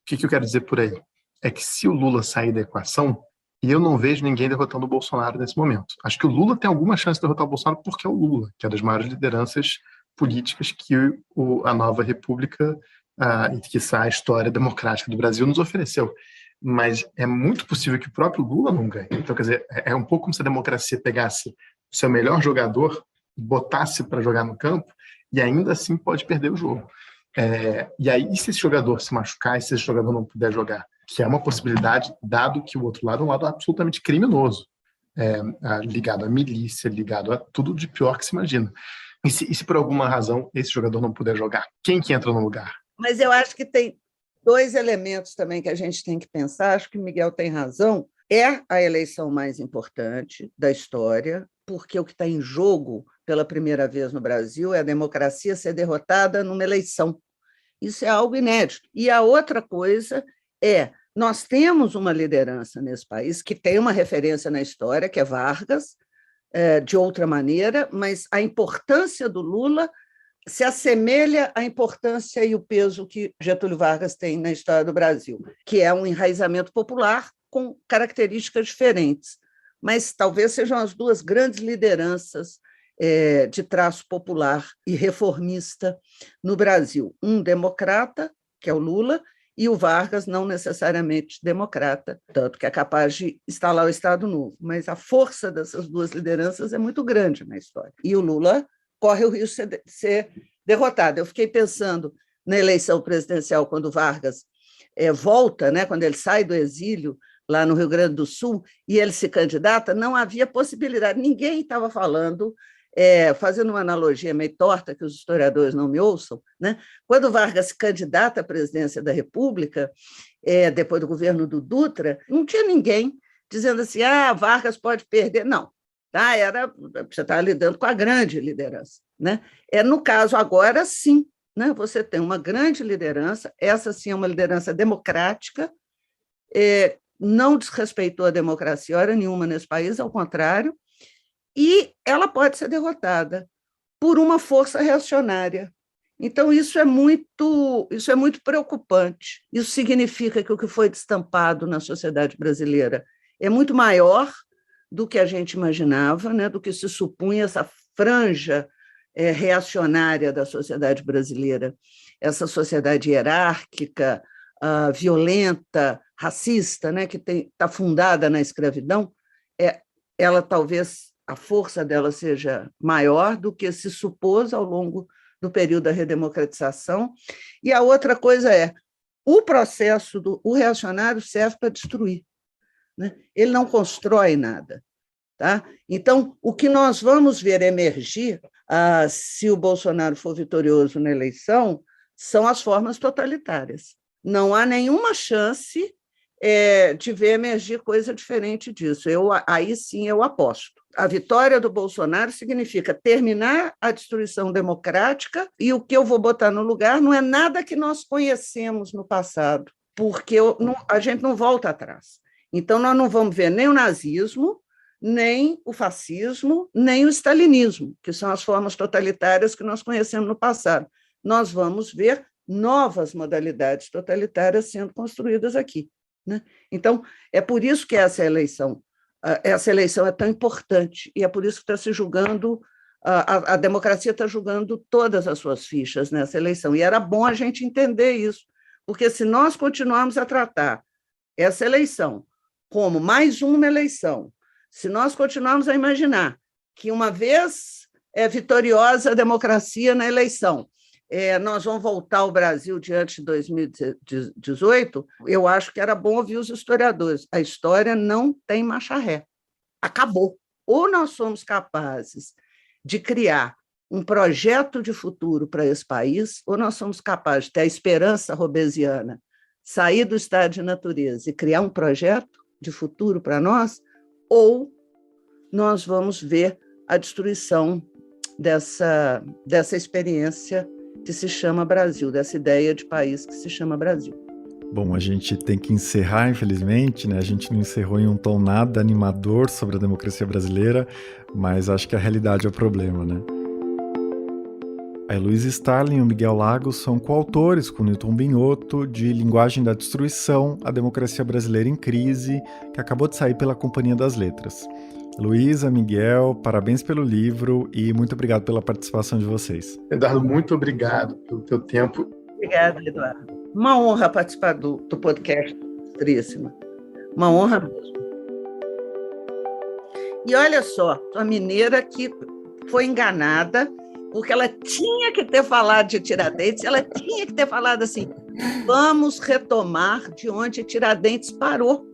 S2: O que eu quero dizer por aí? É que se o Lula sair da equação, e eu não vejo ninguém derrotando o Bolsonaro nesse momento. Acho que o Lula tem alguma chance de derrotar o Bolsonaro porque é o Lula, que é das maiores lideranças políticas que a nova república e que a história democrática do Brasil nos ofereceu. Mas é muito possível que o próprio Lula não ganhe. Então, quer dizer, é um pouco como se a democracia pegasse o seu melhor jogador, botasse para jogar no campo, e ainda assim pode perder o jogo. E aí, se esse jogador se machucar, e se esse jogador não puder jogar, que é uma possibilidade, dado que o outro lado é um lado absolutamente criminoso, ligado à milícia, ligado a tudo de pior que se imagina. E se por alguma razão esse jogador não puder jogar, quem que entra no lugar?
S3: Mas eu acho que tem dois elementos também que a gente tem que pensar, acho que o Miguel tem razão, é a eleição mais importante da história, porque o que está em jogo pela primeira vez no Brasil é a democracia ser derrotada numa eleição. Isso é algo inédito. E a outra coisa nós temos uma liderança nesse país que tem uma referência na história, que é Vargas, de outra maneira, mas a importância do Lula se assemelha à importância e o peso que Getúlio Vargas tem na história do Brasil, que é um enraizamento popular com características diferentes, mas talvez sejam as duas grandes lideranças de traço popular e reformista no Brasil. Um democrata, que é o Lula, e o Vargas não necessariamente democrata, tanto que é capaz de instalar o Estado Novo. Mas a força dessas duas lideranças é muito grande na história. E o Lula corre o risco de ser derrotado. Eu fiquei pensando na eleição presidencial, quando Vargas volta, né, quando ele sai do exílio, lá no Rio Grande do Sul, e ele se candidata, não havia possibilidade, ninguém estava falando, fazendo uma analogia meio torta, que os historiadores não me ouçam, né? Quando Vargas se candidata à presidência da República, depois do governo do Dutra, não tinha ninguém dizendo assim, Vargas pode perder. Não, tá? Você estava lidando com a grande liderança. Né? No caso, agora, sim, né? Você tem uma grande liderança, essa sim é uma liderança democrática, não desrespeitou a democracia hora nenhuma nesse país, ao contrário, e ela pode ser derrotada por uma força reacionária. Então, isso é muito preocupante. Isso significa que o que foi destampado na sociedade brasileira é muito maior do que a gente imaginava, né? Do que se supunha essa franja reacionária da sociedade brasileira, essa sociedade hierárquica, violenta, racista, né? Que está fundada na escravidão, ela talvez a força dela seja maior do que se supôs ao longo do período da redemocratização. E a outra coisa o processo o reacionário serve para destruir, né? Ele não constrói nada. Tá? Então, o que nós vamos ver emergir, se o Bolsonaro for vitorioso na eleição, são as formas totalitárias. Não há nenhuma chance de ver emergir coisa diferente disso. Aí sim eu aposto. A vitória do Bolsonaro significa terminar a destruição democrática, e o que eu vou botar no lugar não é nada que nós conhecemos no passado, porque a gente não volta atrás. Então, nós não vamos ver nem o nazismo, nem o fascismo, nem o stalinismo, que são as formas totalitárias que nós conhecemos no passado. Nós vamos ver novas modalidades totalitárias sendo construídas aqui, né? Então, é por isso que essa eleição é tão importante, e é por isso que está se julgando, a democracia está julgando todas as suas fichas nessa eleição, e era bom a gente entender isso, porque se nós continuarmos a tratar essa eleição como mais uma eleição, se nós continuarmos a imaginar que, uma vez vitoriosa a democracia na eleição, nós vamos voltar ao Brasil diante de 2018, eu acho que era bom ouvir os historiadores. A história não tem marcha ré. Acabou. Ou nós somos capazes de criar um projeto de futuro para esse país, ou nós somos capazes de ter a esperança robesiana sair do estado de natureza e criar um projeto de futuro para nós, ou nós vamos ver a destruição dessa experiência que se chama Brasil, dessa ideia de país que se chama Brasil.
S1: Bom, a gente tem que encerrar, infelizmente, né? A gente não encerrou em um tom nada animador sobre a democracia brasileira, mas acho que a realidade é o problema, né? A Heloísa Starling e o Miguel Lagos são coautores com Newton Binhoto de Linguagem da Destruição, a Democracia Brasileira em Crise, que acabou de sair pela Companhia das Letras. Heloísa, Miguel, parabéns pelo livro e muito obrigado pela participação de vocês.
S2: Eduardo, muito obrigado pelo teu tempo.
S3: Obrigada, Eduardo. Uma honra participar do podcast Ilustríssima. Uma honra mesmo. E olha só, a mineira que foi enganada, porque ela tinha que ter falado de Tiradentes, ela tinha que ter falado assim, vamos retomar de onde Tiradentes parou.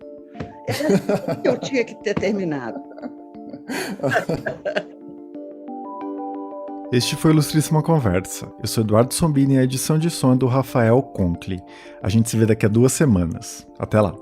S3: Era assim que eu tinha que ter terminado.
S1: Este foi o Ilustríssima Conversa. Eu sou Eduardo Sombini e a edição de som é do Rafael Conkle. A gente se vê daqui a 2 semanas. Até lá!